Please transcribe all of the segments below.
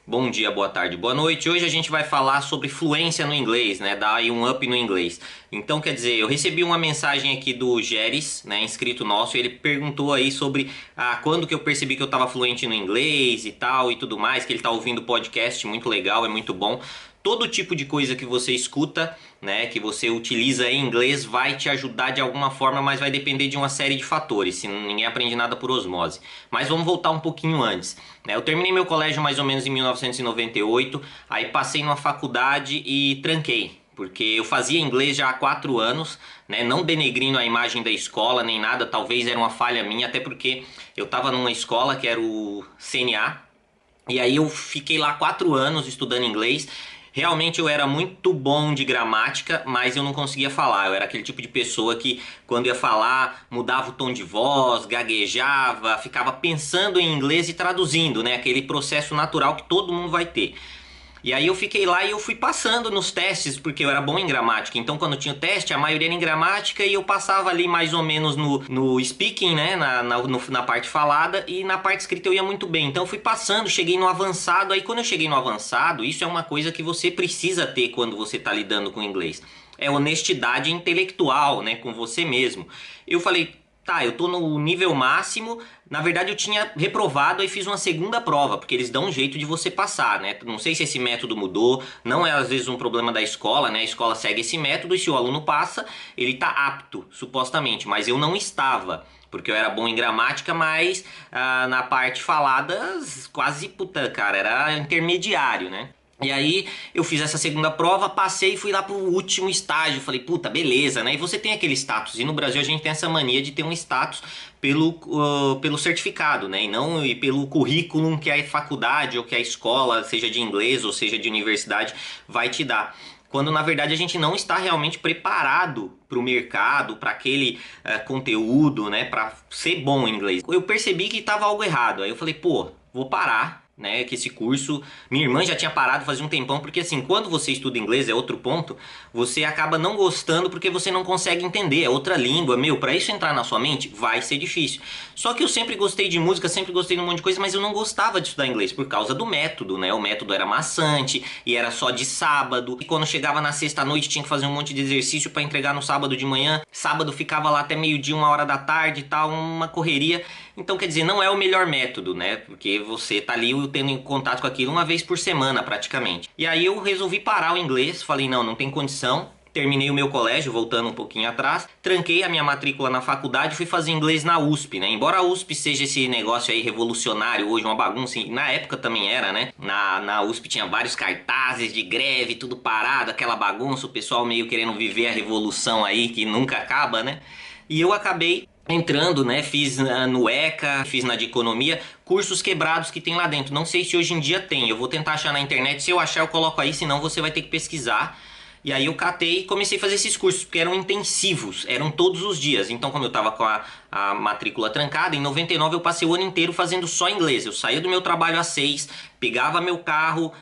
Bom dia, boa tarde, boa noite. Hoje a gente vai falar sobre fluência no inglês, né? Dar aí um up no inglês. Então, quer dizer, eu recebi uma mensagem aqui do Geres, né, inscrito nosso, e ele perguntou aí sobre quando que eu percebi que eu estava fluente no inglês e tal e tudo mais, que ele tá ouvindo podcast, muito legal, é muito bom. Todo tipo de coisa que você escuta, né, que você utiliza em inglês vai te ajudar de alguma forma, mas vai depender de uma série de fatores, se ninguém aprende nada por osmose. Mas vamos voltar um pouquinho antes, né? Eu terminei meu colégio mais ou menos em 1998, aí passei numa faculdade e tranquei. Porque eu fazia inglês já há 4 anos, né? Não denegrindo a imagem da escola nem nada, talvez era uma falha minha, até porque eu estava numa escola que era o CNA, e aí eu fiquei lá 4 anos estudando inglês. Realmente eu era muito bom de gramática, mas eu não conseguia falar. Eu era aquele tipo de pessoa que, quando ia falar, mudava o tom de voz, gaguejava, ficava pensando em inglês e traduzindo, né? Aquele processo natural que todo mundo vai ter. E aí eu fiquei lá e eu fui passando nos testes, porque eu era bom em gramática. Então quando tinha o teste, a maioria era em gramática e eu passava ali mais ou menos no speaking, né? Na parte falada, e na parte escrita eu ia muito bem. Então eu fui passando, cheguei no avançado. Aí quando eu cheguei no avançado, isso é uma coisa que você precisa ter quando você está lidando com inglês. É honestidade intelectual, né? Com você mesmo. Eu falei, tá, eu tô no nível máximo. Na verdade eu tinha reprovado e fiz uma segunda prova, porque eles dão um jeito de você passar, né? Não sei se esse método mudou, não é às vezes um problema da escola, né? A escola segue esse método e se o aluno passa, ele tá apto, supostamente, mas eu não estava. Porque eu era bom em gramática, mas na parte falada, quase puta, cara, era intermediário, né? E aí eu fiz essa segunda prova, passei e fui lá pro último estágio. Falei, puta, beleza, né? E você tem aquele status. E no Brasil a gente tem essa mania de ter um status pelo certificado, né? E não pelo currículo que a faculdade ou que a escola, seja de inglês ou seja de universidade, vai te dar. Quando na verdade a gente não está realmente preparado para o mercado, para aquele conteúdo, né? Para ser bom em inglês. Eu percebi que estava algo errado. Aí eu falei, pô, vou parar, né, que esse curso, minha irmã já tinha parado fazia um tempão, porque assim, quando você estuda inglês, é outro ponto, você acaba não gostando porque você não consegue entender, é outra língua, meu, pra isso entrar na sua mente, vai ser difícil. Só que eu sempre gostei de música, sempre gostei de um monte de coisa, mas eu não gostava de estudar inglês por causa do método, né, o método era maçante, e era só de sábado, e quando chegava na sexta noite tinha que fazer um monte de exercício pra entregar no sábado de manhã, sábado ficava lá até meio-dia, 1 hora da tarde e tal, uma correria. Então, quer dizer, não é o melhor método, né? Porque você tá ali tendo contato com aquilo uma vez por semana, praticamente. E aí eu resolvi parar o inglês, falei, não tem condição. Terminei o meu colégio, voltando um pouquinho atrás, tranquei a minha matrícula na faculdade e fui fazer inglês na USP, né? Embora a USP seja esse negócio aí revolucionário, hoje uma bagunça, na época também era, né? Na USP tinha vários cartazes de greve, tudo parado, aquela bagunça, o pessoal meio querendo viver a revolução aí que nunca acaba, né? E eu acabei entrando, né, fiz no ECA, fiz na de economia, cursos quebrados que tem lá dentro. Não sei se hoje em dia tem, eu vou tentar achar na internet, se eu achar eu coloco aí, senão você vai ter que pesquisar. E aí eu catei e comecei a fazer esses cursos, porque eram intensivos, eram todos os dias. Então como eu tava com a matrícula trancada, em 99 eu passei o ano inteiro fazendo só inglês. Eu saía do meu trabalho às 6, pegava meu carro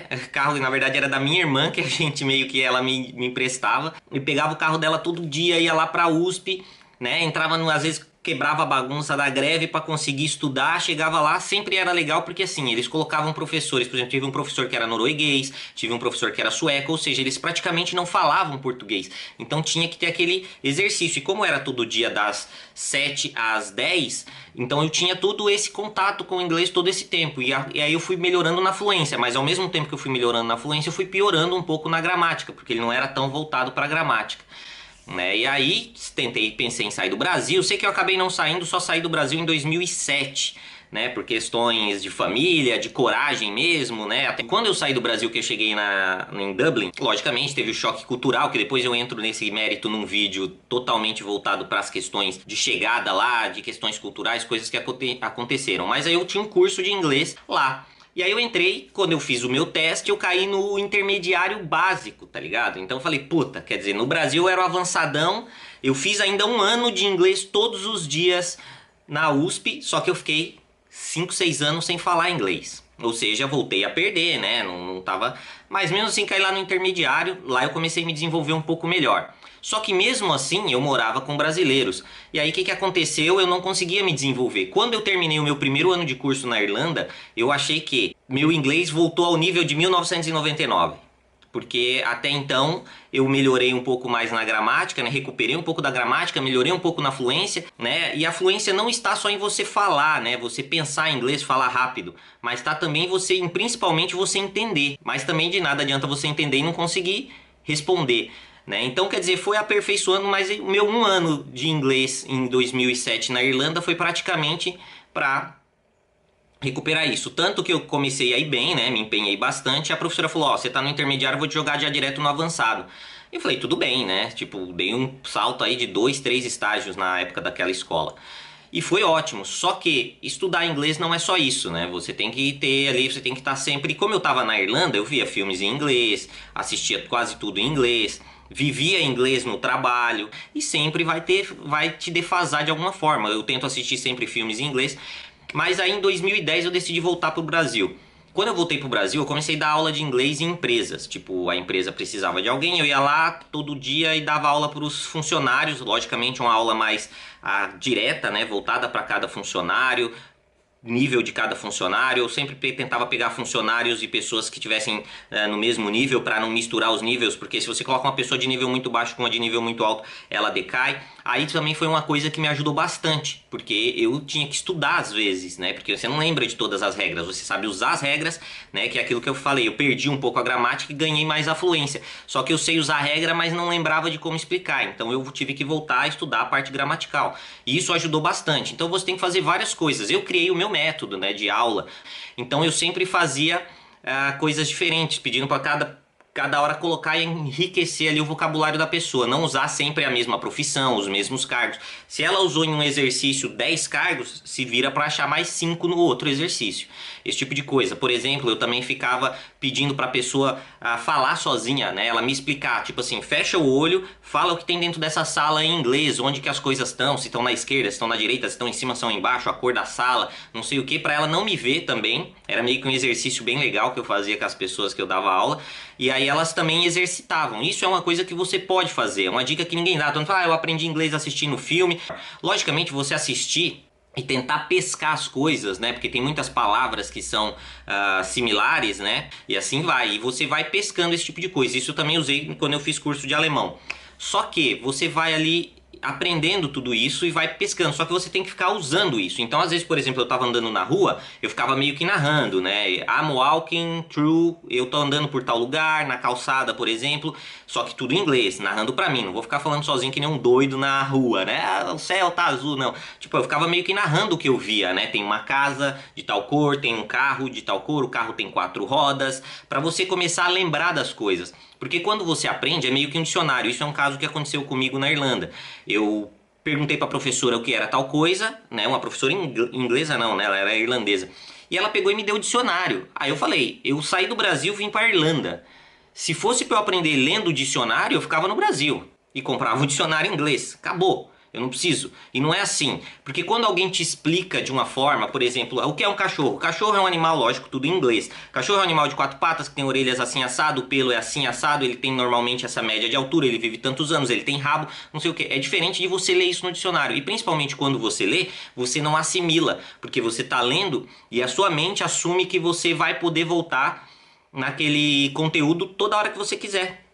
na verdade era da minha irmã, que a gente meio que ela me emprestava, e pegava o carro dela todo dia, ia lá pra USP, né, entrava às vezes quebrava a bagunça da greve para conseguir estudar, chegava lá, sempre era legal porque assim, eles colocavam professores, por exemplo, tive um professor que era norueguês, tive um professor que era sueco, ou seja, eles praticamente não falavam português, então tinha que ter aquele exercício, e como era todo dia das 7 às 10, então eu tinha todo esse contato com o inglês todo esse tempo, e aí eu fui melhorando na fluência, mas ao mesmo tempo que eu fui melhorando na fluência, eu fui piorando um pouco na gramática, porque ele não era tão voltado para gramática. Né? E aí pensei em sair do Brasil, sei que eu acabei não saindo, só saí do Brasil em 2007, né, por questões de família, de coragem mesmo, né, até quando eu saí do Brasil, que eu cheguei em Dublin, logicamente teve o choque cultural, que depois eu entro nesse mérito num vídeo totalmente voltado para as questões de chegada lá, de questões culturais, coisas que aconteceram, mas aí eu tinha um curso de inglês lá. E aí eu entrei, quando eu fiz o meu teste, eu caí no intermediário básico, tá ligado? Então eu falei, puta, quer dizer, no Brasil eu era o avançadão, eu fiz ainda 1 ano de inglês todos os dias na USP, só que eu fiquei 5, 6 anos sem falar inglês. Ou seja, voltei a perder, né? Não tava... Mas mesmo assim, caí lá no intermediário, lá eu comecei a me desenvolver um pouco melhor. Só que mesmo assim, eu morava com brasileiros. E aí o que aconteceu? Eu não conseguia me desenvolver. Quando eu terminei o meu primeiro ano de curso na Irlanda, eu achei que meu inglês voltou ao nível de 1999. Porque até então eu melhorei um pouco mais na gramática, né? Recuperei um pouco da gramática, melhorei um pouco na fluência, né? E a fluência não está só em você falar, né? Você pensar em inglês, falar rápido, mas está também você, principalmente você entender. Mas também de nada adianta você entender e não conseguir responder, né? Então, quer dizer, foi aperfeiçoando, mas o meu 1 ano de inglês em 2007 na Irlanda foi praticamente para recuperar isso. Tanto que eu comecei a ir bem, né? Me empenhei bastante. A professora falou: Ó, você tá no intermediário, eu vou te jogar já direto no avançado. Eu falei: tudo bem, né? Tipo, dei um salto aí de 2, 3 estágios na época daquela escola. E foi ótimo. Só que estudar inglês não é só isso, né? Você tem que ter ali, você tem que estar sempre. Como eu tava na Irlanda, eu via filmes em inglês, assistia quase tudo em inglês. Vivia inglês no trabalho e sempre vai te defasar de alguma forma. Eu tento assistir sempre filmes em inglês, mas aí em 2010 eu decidi voltar para o Brasil. Quando eu voltei para o Brasil, eu comecei a dar aula de inglês em empresas. Tipo, a empresa precisava de alguém, eu ia lá todo dia e dava aula para os funcionários. Logicamente, uma aula mais direta, né, voltada para cada funcionário, nível de cada funcionário. Eu sempre tentava pegar funcionários e pessoas que tivessem no mesmo nível para não misturar os níveis, porque se você coloca uma pessoa de nível muito baixo com uma de nível muito alto, ela decai. Aí também foi uma coisa que me ajudou bastante, porque eu tinha que estudar às vezes, né? Porque você não lembra de todas as regras, você sabe usar as regras, né? Que é aquilo que eu falei, eu perdi um pouco a gramática e ganhei mais a fluência. Só que eu sei usar a regra, mas não lembrava de como explicar. Então eu tive que voltar a estudar a parte gramatical. E isso ajudou bastante. Então você tem que fazer várias coisas. Eu criei o meu método, né, de aula. Então eu sempre fazia coisas diferentes, pedindo para cada hora colocar e enriquecer ali o vocabulário da pessoa, não usar sempre a mesma profissão, os mesmos cargos. Se ela usou em um exercício 10 cargos, se vira para achar mais 5 no outro exercício. Esse tipo de coisa. Por exemplo, eu também ficava pedindo para a pessoa falar sozinha, né? Ela me explicar, tipo assim, fecha o olho, fala o que tem dentro dessa sala em inglês, onde que as coisas estão, se estão na esquerda, se estão na direita, se estão em cima, se estão embaixo, a cor da sala, não sei o que, para ela não me ver também. Era meio que um exercício bem legal que eu fazia com as pessoas que eu dava aula. E aí elas também exercitavam. Isso é uma coisa que você pode fazer, é uma dica que ninguém dá. Então, eu aprendi inglês assistindo filme. Logicamente, você assistir e tentar pescar as coisas, né? Porque tem muitas palavras que são similares, né? E assim vai. E você vai pescando esse tipo de coisa. Isso eu também usei quando eu fiz curso de alemão. Só que você vai ali aprendendo tudo isso e vai pescando, só que você tem que ficar usando isso. Então, às vezes, por exemplo, eu tava andando na rua, eu ficava meio que narrando, né? I'm walking through, eu tô andando por tal lugar, na calçada, por exemplo, só que tudo em inglês, narrando pra mim, não vou ficar falando sozinho que nem um doido na rua, né? O céu tá azul, não. Tipo, eu ficava meio que narrando o que eu via, né? Tem uma casa de tal cor, tem um carro de tal cor, o carro tem 4 rodas, pra você começar a lembrar das coisas. Porque quando você aprende, é meio que um dicionário. Isso é um caso que aconteceu comigo na Irlanda. Eu perguntei para a professora o que era tal coisa, né? Uma professora inglesa não, né? Ela era irlandesa. E ela pegou e me deu o dicionário. Aí eu falei, eu saí do Brasil e vim para a Irlanda. Se fosse para eu aprender lendo o dicionário, eu ficava no Brasil e comprava o dicionário em inglês. Acabou. Eu não preciso. E não é assim. Porque quando alguém te explica de uma forma, por exemplo, o que é um cachorro? O cachorro é um animal, lógico, tudo em inglês. O cachorro é um animal de 4 patas, que tem orelhas assim assado, o pelo é assim assado, ele tem normalmente essa média de altura, ele vive tantos anos, ele tem rabo, não sei o que. É diferente de você ler isso no dicionário. E principalmente quando você lê, você não assimila. Porque você está lendo e a sua mente assume que você vai poder voltar naquele conteúdo toda hora que você quiser.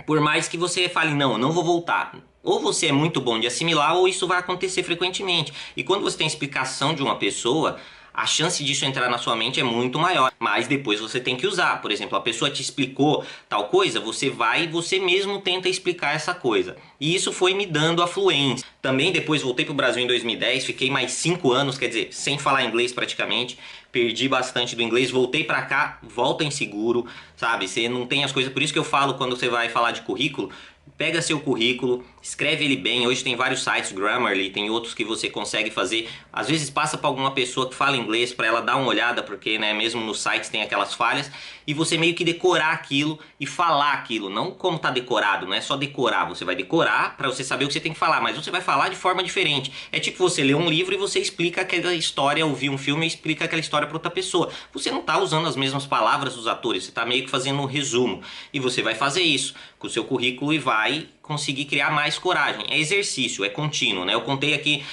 Por mais que você fale, não, eu não vou voltar. Ou você é muito bom de assimilar, ou isso vai acontecer frequentemente. E quando você tem explicação de uma pessoa, a chance disso entrar na sua mente é muito maior. Mas depois você tem que usar. Por exemplo, a pessoa te explicou tal coisa, você vai e você mesmo tenta explicar essa coisa. E isso foi me dando a fluência. Também depois voltei para o Brasil em 2010, fiquei mais 5 anos, quer dizer, sem falar inglês praticamente. Perdi bastante do inglês, voltei pra cá, volta inseguro, sabe? Você não tem as coisas, por isso que eu falo quando você vai falar de currículo, pega seu currículo, escreve ele bem. Hoje tem vários sites, Grammarly, tem outros que você consegue fazer. Às vezes passa para alguma pessoa que fala inglês para ela dar uma olhada, porque, né, mesmo nos sites tem aquelas falhas, e você meio que decorar aquilo e falar aquilo, não como tá decorado, não é só decorar, você vai decorar para você saber o que você tem que falar, mas você vai falar de forma diferente. É tipo você ler um livro e você explica aquela história, ouvir um filme e explica aquela história para outra pessoa. Você não tá usando as mesmas palavras dos atores, você tá meio que fazendo um resumo, e você vai fazer isso com o seu currículo e vai vai conseguir criar mais coragem. É exercício, é contínuo, né? Eu contei aqui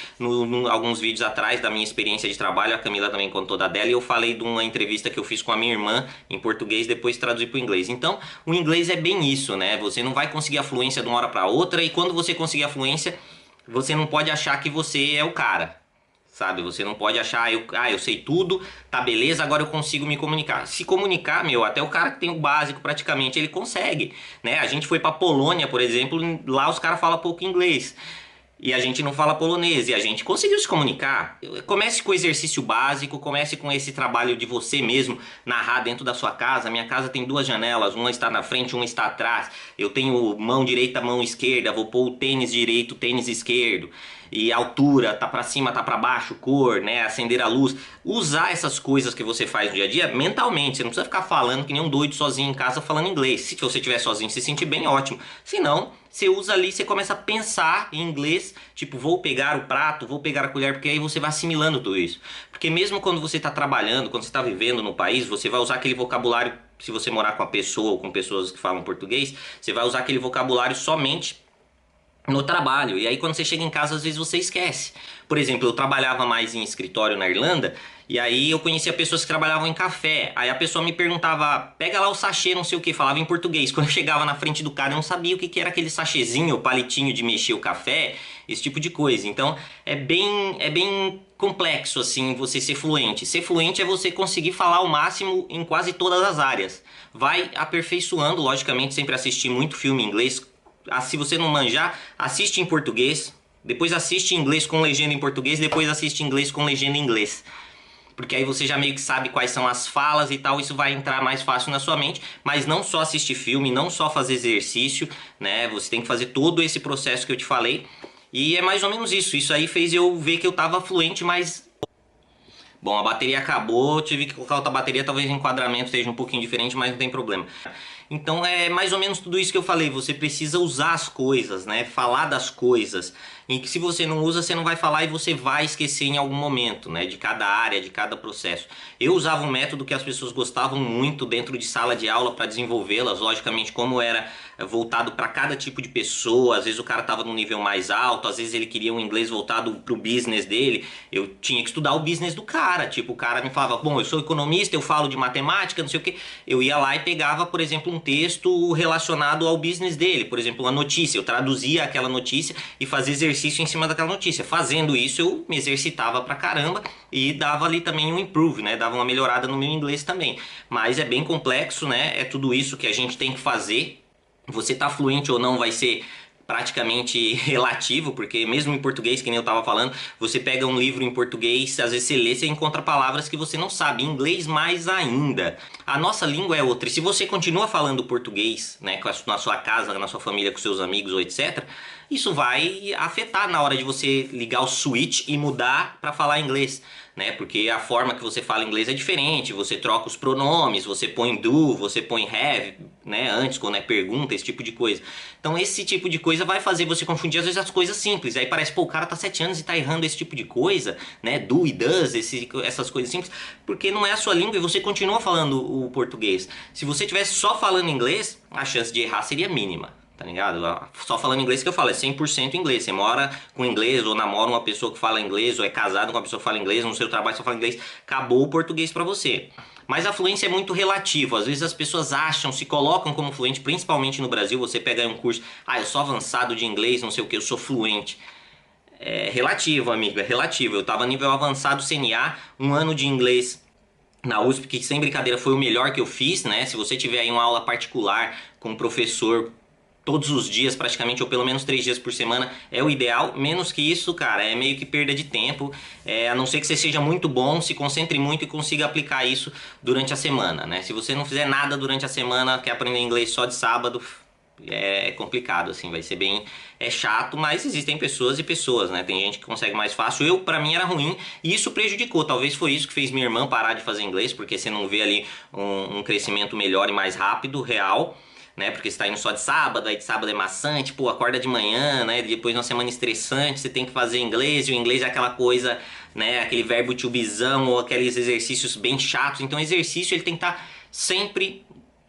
alguns vídeos atrás da minha experiência de trabalho, a Camila também contou da dela, e eu falei de uma entrevista que eu fiz com a minha irmã em português, depois traduzi para o inglês. Então, o inglês é bem isso, né? Você não vai conseguir a fluência de uma hora para outra, e quando você conseguir a fluência, você não pode achar que você é o cara. Sabe, você não pode achar, eu sei tudo, tá beleza, agora eu consigo me comunicar. Se comunicar, meu, até o cara que tem o básico praticamente, ele consegue, né? A gente foi pra Polônia, por exemplo, lá os caras falam pouco inglês. E a gente não fala polonês, e a gente conseguiu se comunicar. Comece com o exercício básico, comece com esse trabalho de você mesmo narrar dentro da sua casa. Minha casa tem 2 janelas, uma está na frente, uma está atrás. Eu tenho mão direita, mão esquerda, vou pôr o tênis direito, tênis esquerdo. E altura, tá pra cima, tá pra baixo, cor, né, acender a luz. Usar essas coisas que você faz no dia a dia mentalmente. Você não precisa ficar falando que nem um doido sozinho em casa falando inglês. Se você estiver sozinho, se sentir bem, ótimo. Se não, você usa ali, você começa a pensar em inglês, tipo, vou pegar o prato, vou pegar a colher, porque aí você vai assimilando tudo isso. Porque mesmo quando você está trabalhando, quando você está vivendo no país, você vai usar aquele vocabulário, se você morar com a pessoa ou com pessoas que falam português, você vai usar aquele vocabulário somente no trabalho. E aí quando você chega em casa, às vezes você esquece. Por exemplo, eu trabalhava mais em escritório na Irlanda, e aí eu conhecia pessoas que trabalhavam em café. Aí a pessoa me perguntava, pega lá o sachê, não sei o que, falava em português. Quando eu chegava na frente do cara, eu não sabia o que era aquele sachêzinho, o palitinho de mexer o café, esse tipo de coisa. Então é bem complexo assim você ser fluente. Ser fluente é você conseguir falar o máximo em quase todas as áreas. Vai aperfeiçoando, logicamente, sempre assistir muito filme em inglês. Se você não manjar, assiste em português, depois assiste em inglês com legenda em português, depois assiste em inglês com legenda em inglês. Porque aí você já meio que sabe quais são as falas e tal, isso vai entrar mais fácil na sua mente. Mas não só assistir filme, não só fazer exercício, né? Você tem que fazer todo esse processo que eu te falei. E é mais ou menos isso. Isso aí fez eu ver que eu tava fluente, mas... Bom, a bateria acabou, tive que colocar outra bateria, talvez o enquadramento esteja um pouquinho diferente, mas não tem problema. Então é mais ou menos tudo isso que eu falei, você precisa usar as coisas, né? Falar das coisas. E que se você não usa, você não vai falar e você vai esquecer em algum momento, né? De cada área, de cada processo. Eu usava um método que as pessoas gostavam muito dentro de sala de aula para desenvolvê-las, logicamente como era voltado para cada tipo de pessoa. Às vezes o cara estava num nível mais alto, às vezes ele queria um inglês voltado para o business dele. Eu tinha que estudar o business do cara, tipo, o cara me falava, bom, eu sou economista, eu falo de matemática, não sei o que. Eu ia lá e pegava, por exemplo, um texto relacionado ao business dele, por exemplo, uma notícia, eu traduzia aquela notícia e fazia exercício em cima daquela notícia. Fazendo isso, eu me exercitava pra caramba e dava ali também um improve, né? Dava uma melhorada no meu inglês também. Mas é bem complexo, né? É tudo isso que a gente tem que fazer. Você tá fluente ou não vai ser praticamente relativo, porque mesmo em português, que nem eu tava falando, você pega um livro em português, às vezes você lê, você encontra palavras que você não sabe, em inglês mais ainda. A nossa língua é outra, e se você continua falando português, né, na sua casa, na sua família, com seus amigos ou etc., isso vai afetar na hora de você ligar o switch e mudar para falar inglês, né? Porque a forma que você fala inglês é diferente, você troca os pronomes, você põe do, você põe have, né? Antes, quando é pergunta, esse tipo de coisa. Então esse tipo de coisa vai fazer você confundir às vezes as coisas simples. Aí parece, pô, o cara tá 7 anos e tá errando esse tipo de coisa, né? Do e does, essas coisas simples, porque não é a sua língua e você continua falando o português. Se você tivesse só falando inglês, a chance de errar seria mínima. Tá ligado? Só falando inglês que eu falo, é 100% inglês. Você mora com inglês, ou namora uma pessoa que fala inglês, ou é casado com uma pessoa que fala inglês, no seu trabalho você fala inglês, acabou o português pra você. Mas a fluência é muito relativa. Às vezes as pessoas acham, se colocam como fluente, principalmente no Brasil. Você pega aí um curso, eu sou avançado de inglês, não sei o que, eu sou fluente. É relativo, amigo, é relativo. Eu tava nível avançado CNA, um ano de inglês na USP, que sem brincadeira foi o melhor que eu fiz, né? Se você tiver aí uma aula particular com um professor todos os dias praticamente, ou pelo menos 3 dias por semana, é o ideal. Menos que isso, cara, é meio que perda de tempo. A não ser que você seja muito bom, se concentre muito e consiga aplicar isso durante a semana, né? Se você não fizer nada durante a semana, quer aprender inglês só de sábado, é complicado, assim, vai ser bem chato, mas existem pessoas e pessoas, né? Tem gente que consegue mais fácil. Pra mim era ruim e isso prejudicou. Talvez foi isso que fez minha irmã parar de fazer inglês, porque você não vê ali um crescimento melhor e mais rápido, real, né? Porque você tá indo só de sábado, aí de sábado é maçante, pô, acorda de manhã, né? Depois de uma semana estressante, você tem que fazer inglês, e o inglês é aquela coisa, né? Aquele verbo to bezão, ou aqueles exercícios bem chatos. Então o exercício ele tem que estar sempre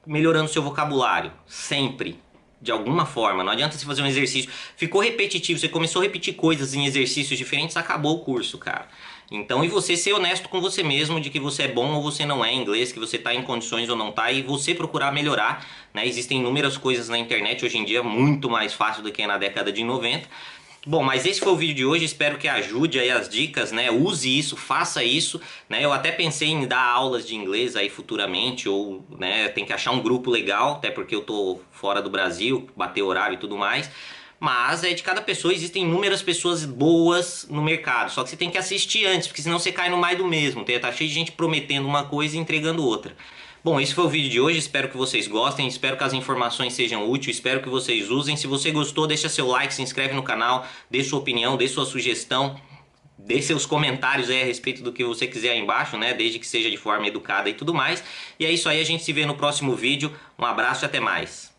melhorando o seu vocabulário, sempre. de alguma forma. Não adianta você fazer um exercício. Ficou repetitivo, você começou a repetir coisas em exercícios diferentes, acabou o curso, cara. Então, e você ser honesto com você mesmo de que você é bom ou você não é em inglês, que você está em condições ou não está, e você procurar melhorar, né? Existem inúmeras coisas na internet hoje em dia, muito mais fácil do que na década de 90. Bom, mas esse foi o vídeo de hoje, espero que ajude aí as dicas, né? Use isso, faça isso, né? Eu até pensei em dar aulas de inglês aí futuramente, ou, né, tem que achar um grupo legal, até porque eu tô fora do Brasil, bater horário e tudo mais. Mas é de cada pessoa, existem inúmeras pessoas boas no mercado, só que você tem que assistir antes, porque senão você cai no mais do mesmo, tá cheio de gente prometendo uma coisa e entregando outra. Bom, esse foi o vídeo de hoje, espero que vocês gostem, espero que as informações sejam úteis, espero que vocês usem. Se você gostou, deixa seu like, se inscreve no canal, dê sua opinião, dê sua sugestão, dê seus comentários aí a respeito do que você quiser aí embaixo, né? Desde que seja de forma educada e tudo mais. E é isso aí, a gente se vê no próximo vídeo. Um abraço e até mais.